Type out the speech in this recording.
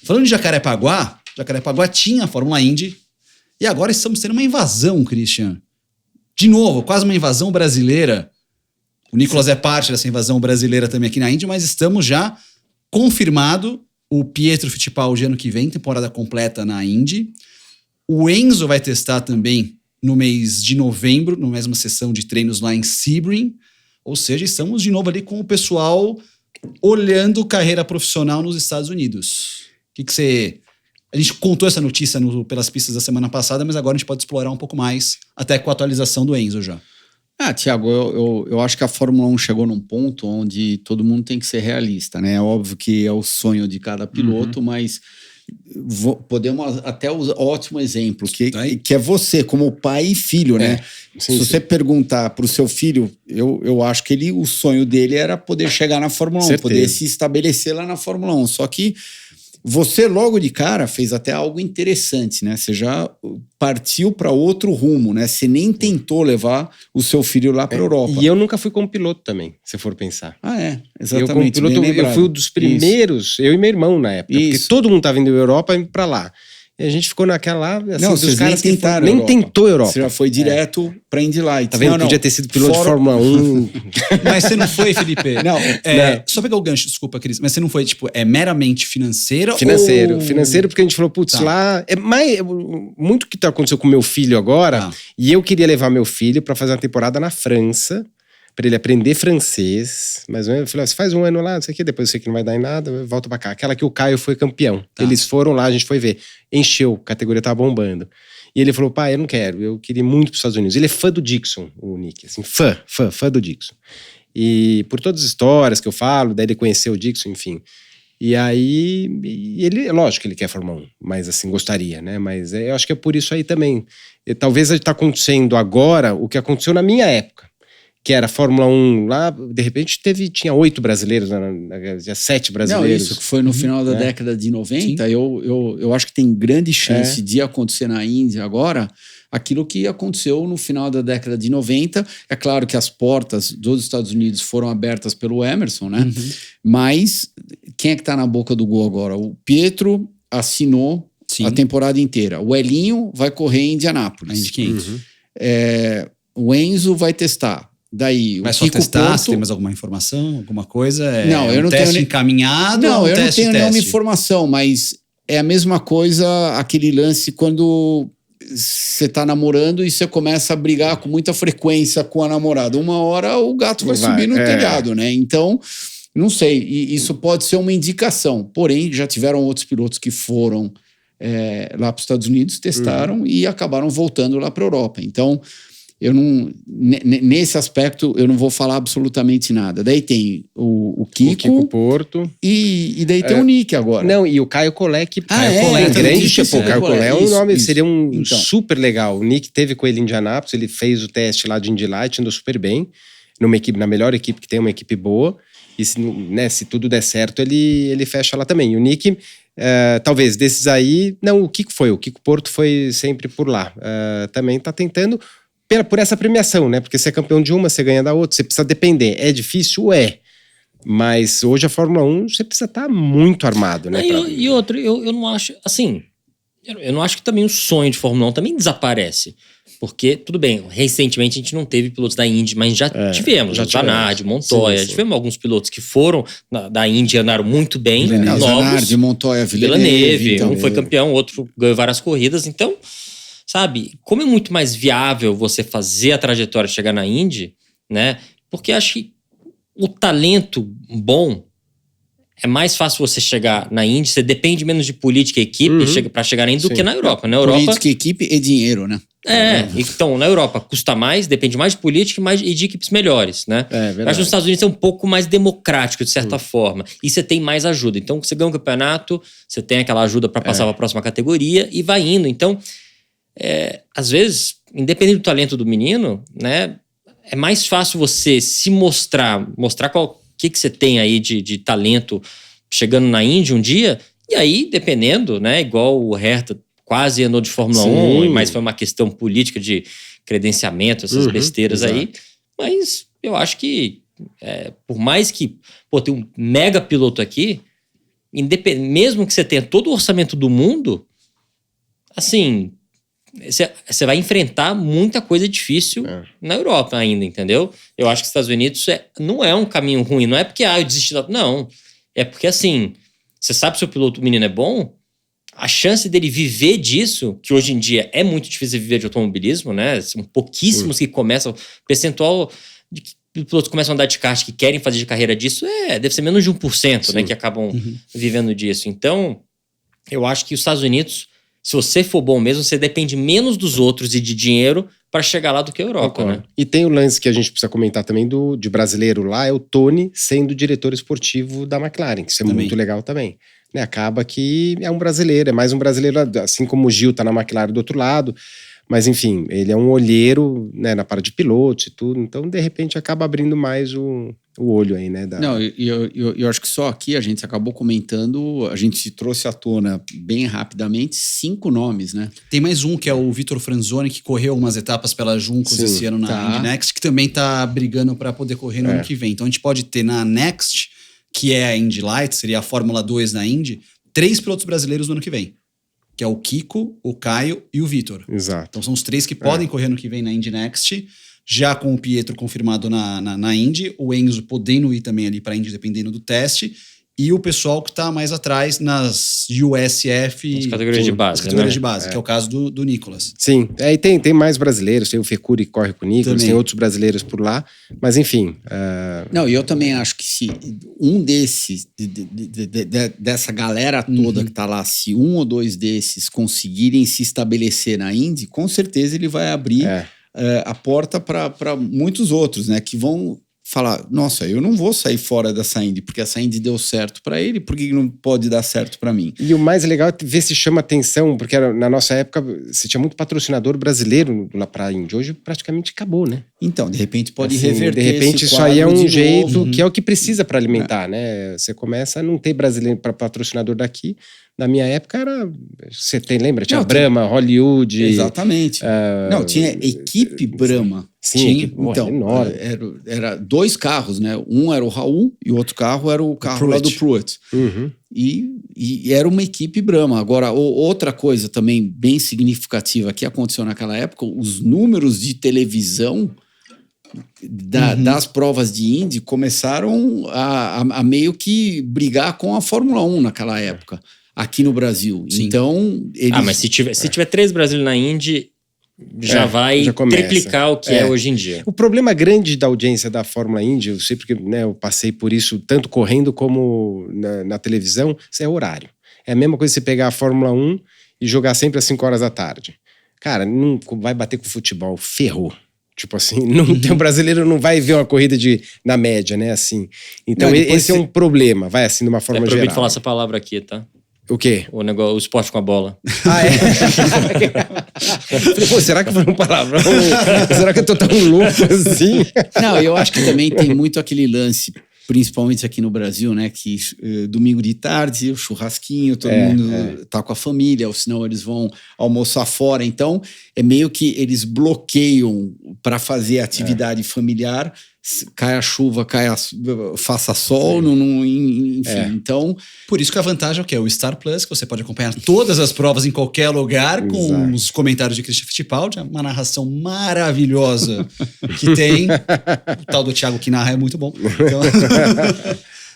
Falando de Jacarepaguá tinha a Fórmula Indy e agora estamos tendo uma invasão, Christian. De novo, quase uma invasão brasileira. O Nicolas é parte dessa invasão brasileira também aqui na Indy, mas estamos já confirmado o Pietro Fittipaldi ano que vem, temporada completa na Indy. O Enzo vai testar também no mês de novembro, na mesma sessão de treinos lá em Sebring. Ou seja, estamos de novo ali com o pessoal olhando carreira profissional nos Estados Unidos. O que você... A gente contou essa notícia pelas pistas da semana passada, mas agora a gente pode explorar um pouco mais, até com a atualização do Enzo já. Thiago, eu acho que a Fórmula 1 chegou num ponto onde todo mundo tem que ser realista, né? É óbvio que é o sonho de cada piloto, mas podemos até usar ótimo exemplo, que é você, como pai e filho, né? Se você perguntar para o seu filho, eu acho que o sonho dele era poder chegar na Fórmula 1, poder se estabelecer lá na Fórmula 1, só que você logo de cara fez até algo interessante, né? Você já partiu para outro rumo, né? Você nem tentou levar o seu filho lá para a Europa. E eu nunca fui como piloto também, se for pensar. Exatamente. Eu, como piloto, eu fui um dos primeiros, eu e meu irmão na época, porque todo mundo estava indo à Europa e para lá. E a gente ficou naquela lá, assim, não, dos caras nem tentaram nem tentou a Europa. Você já foi direto pra Indy Lights. Tá vendo? Podia ter sido piloto de Fórmula 1. Mas você não foi, Felipe? Não. Só pegar o gancho, desculpa, Cris. Mas você não foi, meramente financeira? Financeiro, porque a gente falou, lá... Muito que aconteceu com meu filho agora, e eu queria levar meu filho pra fazer uma temporada na França, pra ele aprender francês, mas eu falei, você faz um ano lá, não sei o que, depois eu sei que não vai dar em nada, volta pra cá. Aquela que o Caio foi campeão. Eles foram lá, a gente foi ver. Encheu, a categoria tava bombando. E ele falou, pai, eu não quero, eu queria muito pros Estados Unidos. Ele é fã do Dixon, o Nick, assim, fã do Dixon. E por todas as histórias que eu falo, daí ele conheceu o Dixon, enfim. E aí, ele, lógico que ele quer Fórmula 1, mas assim, gostaria, né? Mas eu acho que é por isso aí também. Talvez tá acontecendo agora o que aconteceu na minha época, que era Fórmula 1 lá, de repente tinha 8 brasileiros, tinha 7 brasileiros. Não, isso que foi no final da década de 90, eu acho que tem grande chance de acontecer na Índia agora aquilo que aconteceu no final da década de 90. É claro que as portas dos Estados Unidos foram abertas pelo Emerson, né? Mas quem é que tá na boca do gol agora? O Pietro assinou a temporada inteira. O Elinho vai correr em Indianápolis. O Enzo vai testar. Daí, vai só testar, se tem mais alguma informação, alguma coisa? Não, eu não teste tenho encaminhado? Não, eu não tenho nenhuma informação, mas é a mesma coisa, aquele lance quando você tá namorando e você começa a brigar com muita frequência com a namorada. Uma hora o gato vai subir no telhado, né? Então, não sei, isso pode ser uma indicação. Porém, já tiveram outros pilotos que foram lá para os Estados Unidos, testaram e acabaram voltando lá para a Europa. Então, eu não, nesse aspecto eu não vou falar absolutamente nada. Daí tem o Kiko Porto e daí tem o Nick agora. Não, e o Caio Collet, que Collet, grande, tipo, o Caio Collet é um nome, seria super legal. O Nick teve com ele em Indianápolis, ele fez o teste lá de Indy Light, andou super bem, numa equipe, na melhor equipe que tem, uma equipe boa, e se tudo der certo, ele fecha lá também. E o Nick, talvez desses aí, não, o Kiko Porto foi sempre por lá. Também tá tentando por essa premiação, né? Porque você é campeão de uma, você ganha da outra, você precisa depender. É difícil? Mas hoje a Fórmula 1 você precisa estar muito armado, né? E outro, eu não acho, assim, eu não acho que também o sonho de Fórmula 1 também desaparece. Porque, tudo bem, recentemente a gente não teve pilotos da Indy, mas já tivemos, Zanardi, Montoya, tivemos alguns pilotos que foram da Indy e andaram muito bem, novos. Zanardi, Montoya, Villeneuve. Um foi campeão, outro ganhou várias corridas, então... Sabe, como é muito mais viável você fazer a trajetória chegar na Indy, né? Porque acho que o talento bom é mais fácil você chegar na Indy, você depende menos de política e equipe para chegar na Indy do que na Europa. Na Europa, política, equipe e dinheiro, né? Então na Europa custa mais, depende mais de política e de equipes melhores, né? Acho que nos Estados Unidos é um pouco mais democrático, de certa forma. E você tem mais ajuda. Então você ganha um campeonato, você tem aquela ajuda para passar para a próxima categoria e vai indo. Então... às vezes, independente do talento do menino, né, é mais fácil você se mostrar o que você tem aí de talento chegando na Indy um dia, e aí, dependendo, né, igual o Herta quase andou de Fórmula 1, mas foi uma questão política de credenciamento, essas besteiras aí, mas eu acho que, por mais que, tem um mega piloto aqui, mesmo que você tenha todo o orçamento do mundo, assim, você vai enfrentar muita coisa difícil na Europa ainda, entendeu? Eu acho que os Estados Unidos não é um caminho ruim. Não é porque eu desisti não. É porque, assim, você sabe se o piloto menino é bom, a chance dele viver disso, que hoje em dia é muito difícil viver de automobilismo, né? São pouquíssimos que começam. O percentual de pilotos que começam a andar de kart que querem fazer de carreira disso deve ser menos de 1%, né? Que acabam vivendo disso. Então, eu acho que os Estados Unidos, se você for bom mesmo, você depende menos dos outros e de dinheiro para chegar lá do que a Europa, né? E tem o lance que a gente precisa comentar também de brasileiro lá, é o Tony sendo diretor esportivo da McLaren, que isso é muito legal também. Né? Acaba que é um brasileiro, é mais um brasileiro, assim como o Gil tá na McLaren do outro lado, mas enfim, ele é um olheiro, né, na parte de pilotos e tudo, então de repente acaba abrindo mais o olho aí, né? Não, eu acho que só aqui a gente acabou comentando, a gente trouxe à tona bem rapidamente 5 nomes, né? Tem mais um, que é o Vitor Franzoni, que correu algumas etapas pela Juncos esse ano na Indy Next, que também tá brigando para poder correr no ano que vem. Então a gente pode ter na Next, que é a Indy Light, seria a Fórmula 2 na Indy, 3 pilotos brasileiros no ano que vem. Que é o Kiko, o Caio e o Vitor. Exato. Então são os 3 que podem correr no que vem na Indy Next, já com o Pietro confirmado na Indy, o Enzo podendo ir também ali para a Indy, dependendo do teste, e o pessoal que está mais atrás nas USF... As categorias de base. As categorias de base, que é o caso do Nicolas. Sim, e tem mais brasileiros, tem o Fecuri que corre com o Nicolas, tem outros brasileiros por lá, mas enfim... Não, e eu também acho que se um desses, dessa galera toda que tá lá, se um ou dois desses conseguirem se estabelecer na Indy, com certeza ele vai abrir a porta para muitos outros, né, que vão falar, nossa, eu não vou sair fora dessa Indy, porque essa Indy deu certo para ele, por que não pode dar certo para mim? E o mais legal é ver se chama atenção, porque na nossa época você tinha muito patrocinador brasileiro lá pra Indy, hoje praticamente acabou, né? Então, de repente pode assim, reverter. De repente isso aí é um jeito que é o que precisa para alimentar, né? Você começa a não ter brasileiro para patrocinador daqui. Na minha época era... Você lembra? Tinha Brahma, Hollywood... Exatamente. Não, tinha equipe Brahma. Sim, então, enorme. Era 2 carros, né? Um era o Raul e o outro carro era o carro lá do Pruitt. E era uma equipe Brahma. Agora, outra coisa também bem significativa que aconteceu naquela época, os números de televisão das provas de Indy começaram a meio que brigar com a Fórmula 1 naquela época, aqui no Brasil. Sim. Então... mas se tiver 3 brasileiros na Indy... Já vai triplicar o que é hoje em dia. O problema grande da audiência da Fórmula Indy, eu sei porque eu passei por isso tanto correndo como na televisão, isso é horário. É a mesma coisa você pegar a Fórmula 1 e jogar sempre às 5 horas da tarde. Cara, não vai bater com o futebol, ferrou. Tipo assim, não tem um brasileiro não vai ver uma corrida na média, né? Assim. Então esse é um problema, vai assim, de uma forma geral. É proibido falar essa palavra aqui, tá? O quê? O esporte com a bola. Pô, será que foi um palavrão? Será que eu tô tão louco assim? Não, eu acho que também tem muito aquele lance, principalmente aqui no Brasil, né? Que domingo de tarde, o churrasquinho, todo mundo tá com a família, ou senão eles vão almoçar fora. Então, é meio que eles bloqueiam para fazer atividade familiar. Cai a chuva, faça sol, enfim. Então, por isso que a vantagem é o quê? O Star Plus, que você pode acompanhar todas as provas em qualquer lugar, com os comentários de Christian Fittipaldi, uma narração maravilhosa que tem. O tal do Thiago que narra é muito bom. Então...